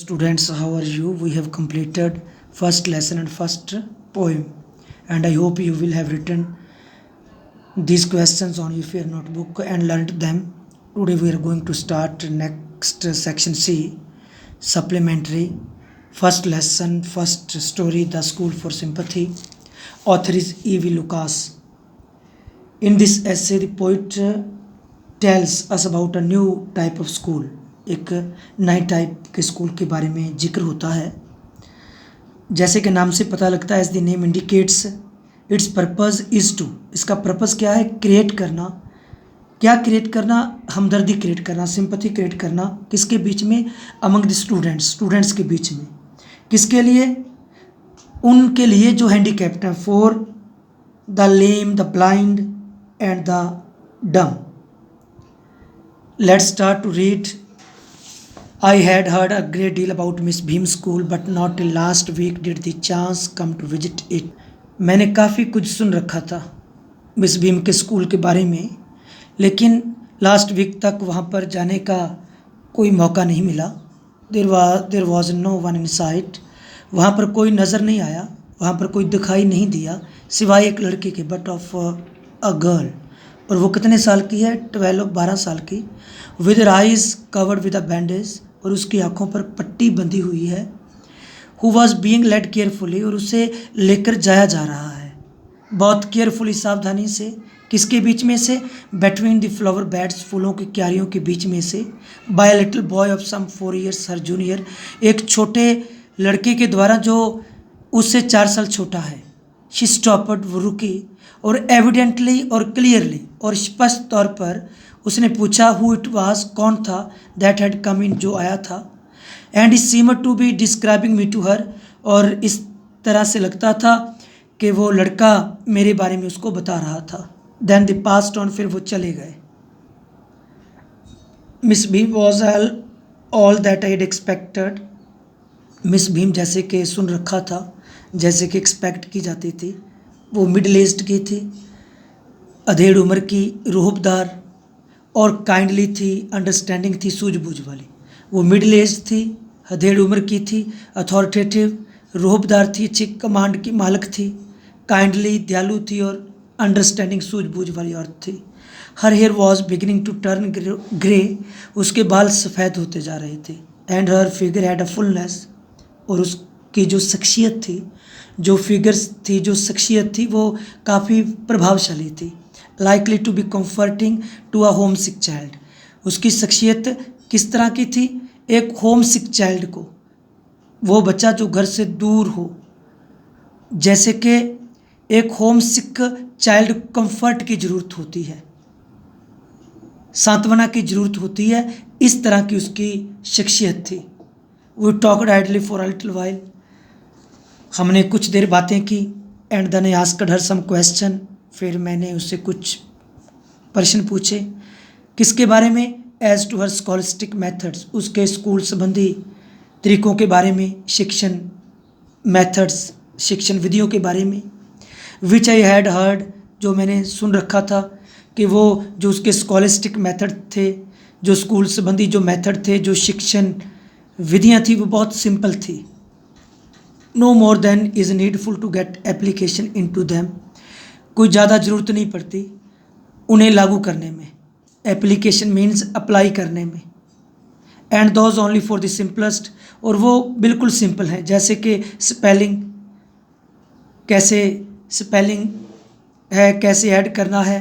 Students, how are you? We have completed first lesson and first poem, and I hope you will have written these questions on your notebook and learnt them. Today we are going to start next section C, supplementary. First lesson, first story, The School for Sympathy. Author is E.V. Lucas. In this essay, the poet tells us about a new type of school. एक नए type के school के बारे में जिक्र होता है. जैसे कि नाम से पता लगता है, as the name indicates, its purpose is to. इसका पर्पज़ क्या है? क्रिएट करना. क्या क्रिएट करना? हमदर्दी क्रिएट करना, सिंपैथी क्रिएट करना. किसके बीच में? अमंग द स्टूडेंट्स के बीच में. किसके लिए? उनके लिए जो हैंडीकैप्ड हैं. For the lame, the blind and the dumb. Let's start to read. I had heard a great deal about Miss Bhim's school, but not till last week did the chance come to visit it. मैंने काफ़ी कुछ सुन रखा था miss Bhim के school के बारे में, लेकिन लास्ट वीक तक वहाँ पर जाने का कोई मौका नहीं मिला. There was no one in sight. वहाँ पर कोई नज़र नहीं आया, वहाँ पर कोई दिखाई नहीं दिया सिवाय एक लड़की के. But of a girl. और वो कितने साल की है? 12 साल की. With her eyes covered with a bandage. और उसकी आंखों पर पट्टी बंधी हुई है. Who was being led carefully. और उसे लेकर जाया जा रहा है बहुत केयरफुली, सावधानी से. किसके बीच में से? बिटवीन द फ्लावर बेड्स, फूलों की क्यारियों के बीच में से. By a little boy of some 4 years her junior. एक छोटे लड़के के द्वारा जो उससे 4 साल छोटा है. She stopped. वो रुकी और एविडेंटली और क्लियरली और स्पष्ट तौर पर उसने पूछा हु इट वाज, कौन था, दैट हैड कम इन, जो आया था. And he seemed to be describing me to her. और इस तरह से लगता था कि वो लड़का मेरे बारे में उसको बता रहा था. Then the passed on. फिर वो चले गए. Miss Beam was all that I had expected. Miss Beam जैसे कि सुन रखा था, जैसे कि एक्सपेक्ट की जाती थी. वो मिडिल एज्ड की थी, अधेड़ उम्र की, रूहबदार और काइंडली थी, अंडरस्टैंडिंग थी, सूझबूझ वाली. वो मिडिल एज थी, अधेड़ उम्र की थी, अथॉरिटेटिव, रूहबदार थी, अच्छी कमांड की मालिक थी, काइंडली, दयालु थी और अंडरस्टैंडिंग, सूझबूझ वाली औरत थी. Her hair was beginning to turn grey. उसके बाल सफ़ेद होते जा रहे थे. And her figure had a fullness. और उसकी जो शख्सियत थी, जो फिगर्स थी, जो शख्सियत थी, वो काफ़ी प्रभावशाली थी. Likely to be comforting to a homesick child. उसकी शख्सियत किस तरह की थी? एक होम सिक चाइल्ड को, वो बच्चा जो घर से दूर हो, जैसे कि एक होम सिक चाइल्ड को कंफर्ट की ज़रूरत होती है, सांत्वना की ज़रूरत होती है, इस तरह की उसकी शख्सियत थी. We talked idly for a little while. हमने कुछ देर बातें की. And then I asked her some question. फिर मैंने उससे कुछ प्रश्न पूछे. किसके बारे में? As to her scholastic methods. उसके स्कूल संबंधी तरीक़ों के बारे में, शिक्षण मेथड्स, शिक्षण विधियों के बारे में. विच आई हैड हर्ड. जो मैंने सुन रखा था कि वो जो उसके स्कॉलिस्टिक मेथड थे, जो स्कूल संबंधी जो मेथड थे, जो शिक्षण विधियाँ थी, वो बहुत सिंपल थी. No more than is needful to get application into them. कोई ज़्यादा ज़रूरत नहीं पड़ती उन्हें लागू करने में. एप्लीकेशन मीन्स अप्लाई करने में. And those only for the simplest. और वो बिल्कुल सिंपल हैं, जैसे कि स्पेलिंग, कैसे स्पेलिंग है, कैसे ऐड करना है,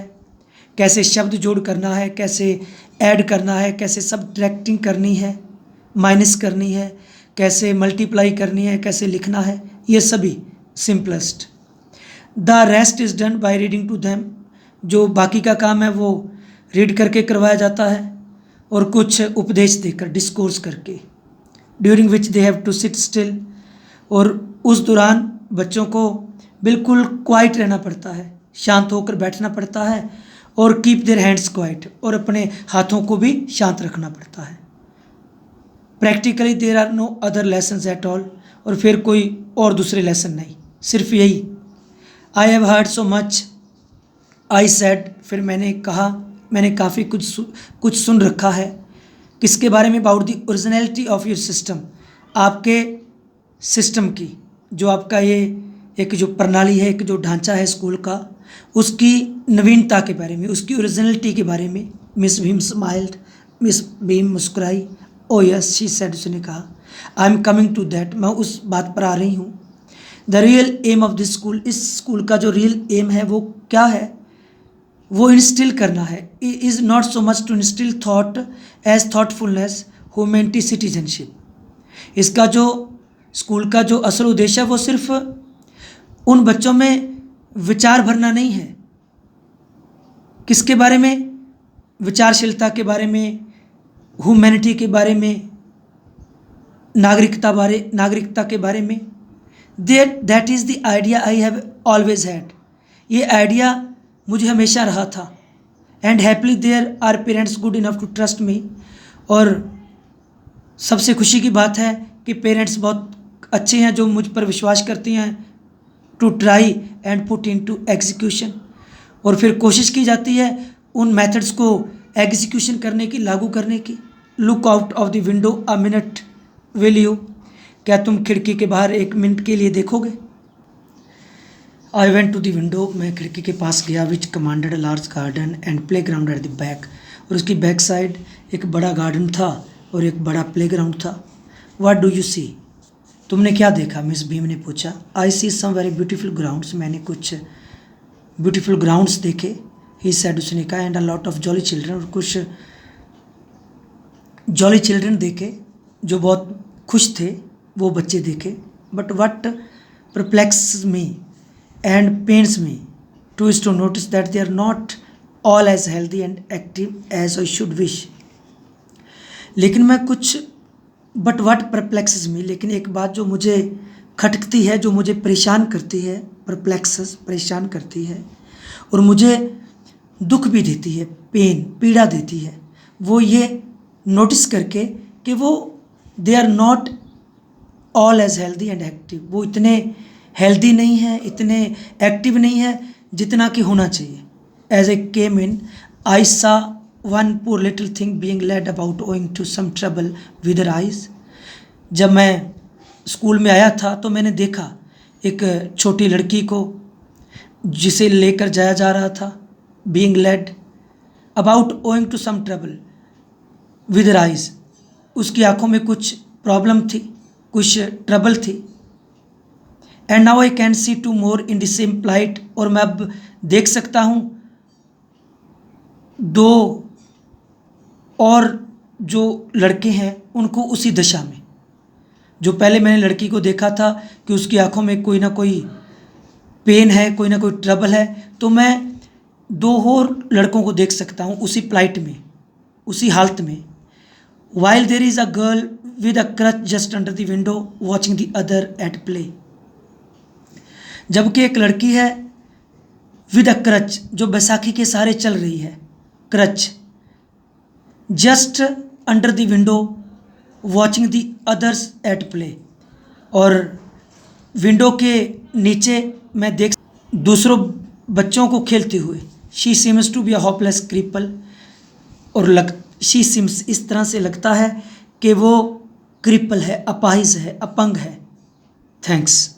कैसे शब्द जोड़ करना है, कैसे ऐड करना है, कैसे सबट्रैक्टिंग करनी है, माइनस करनी है, कैसे मल्टीप्लाई करनी है, कैसे लिखना है, ये सभी simplest. The rest is done by reading to them. जो बाकी का काम है वो रीड करके करवाया जाता है और कुछ उपदेश देकर, डिस्कोर्स करके. During which they have to sit still. और उस दौरान बच्चों को बिल्कुल क्वाइट रहना पड़ता है, शांत होकर बैठना पड़ता है. और कीप देयर हैंड्स क्वाइट. और अपने हाथों को भी शांत रखना पड़ता है. Practically there are no other lessons at all. और फिर कोई और दूसरे लेसन नहीं, सिर्फ यही. I have heard so much. I said. फिर मैंने कहा, मैंने काफ़ी कुछ सुन रखा है. किसके बारे में? About the originality of your system. आपके सिस्टम की, जो आपका ये एक जो प्रणाली है, एक जो ढांचा है स्कूल का, उसकी नवीनता के बारे में, उसकी ओरिजिनलिटी के बारे में। Miss Bhim smiled, miss Bhim मुस्कुराई। ओ यस शी सेड, उसने कहा। I am coming to that, मैं उस बात पर आ रही हूँ। The real aim of this school, इस स्कूल का जो रियल एम है वो क्या है? वो इंस्टिल करना है। Is not so much to instil thought as thoughtfulness, humanity, citizenship. इसका जो स्कूल का जो असल उद्देश्य है वो सिर्फ उन बच्चों में विचार भरना नहीं है। किसके बारे में? विचारशीलता के बारे में, ह्यूमैनिटी के बारे में, नागरिकता के बारे में। That is the idea I have always had, ये आइडिया मुझे हमेशा रहा था। And happily there are parents good enough to trust me, और सबसे खुशी की बात है कि पेरेंट्स बहुत अच्छे हैं जो मुझ पर विश्वास करती हैं। To try and put into execution, और फिर कोशिश की जाती है उन मेथड्स को एग्जीक्यूशन करने की, लागू करने की। Look out of the window a minute will you, क्या तुम खिड़की के बाहर 1 मिनट के लिए देखोगे? I went to the window, मैं खिड़की के पास गया। Which commanded a large garden and play ground at the back, और उसकी बैक साइड एक बड़ा गार्डन था और एक बड़ा प्ले ग्राउंड था। व्हाट डू यू सी, तुमने क्या देखा? मिस भीम ने पूछा। आई सी सम वेरी ब्यूटीफुल ग्राउंड्स, मैंने कुछ ब्यूटीफुल ग्राउंड्स देखे। ही सेड, उसने कहा। And a lot of jolly children, और कुछ जॉली चिल्ड्रन देखे जो बहुत खुश थे, वो बच्चे देखे। But what perplex me and pains me too is to notice that they are not all as healthy and active as I should wish. लेकिन मैं कुछ बट वट परप्लेक्सेस मी, लेकिन एक बात जो मुझे खटकती है, जो मुझे परेशान करती है, परप्लेक्सेस परेशान करती है और मुझे दुख भी देती है, पेन पीड़ा देती है, वो ये नोटिस करके कि वो they are not all as healthy and active, वो इतने हेल्दी नहीं है, इतने एक्टिव नहीं है जितना कि होना चाहिए। एज ए केम इन आई सा one poor little thing being led about owing to some trouble with her eyes। जब मैं स्कूल में आया था तो मैंने देखा एक छोटी लड़की को जिसे लेकर जाया जा रहा था, being led about owing to some trouble with her eyes, उसकी आंखों में कुछ प्रॉब्लम थी, कुछ ट्रबल थी। And now I can see 2 more in the same plight, और मैं अब देख सकता हूँ 2 और जो लड़के हैं उनको उसी दशा में। जो पहले मैंने लड़की को देखा था कि उसकी आंखों में कोई ना कोई पेन है, कोई ना कोई ट्रबल है, तो मैं 2 और लड़कों को देख सकता हूँ उसी प्लाइट में, उसी हालत में। While there is a girl with a crutch just under the window watching the other at play, जबकि एक लड़की है विद अ क्रच, जो बैसाखी के सहारे चल रही है, crutch, just under the window watching the others at play, और विंडो के नीचे मैं देख दूसरों बच्चों को खेलते हुए। She seems to be a hopeless cripple, और शी सीम्स इस तरह से लगता है कि वो क्रिपल है, अपाहिज है, अपंग है। थैंक्स।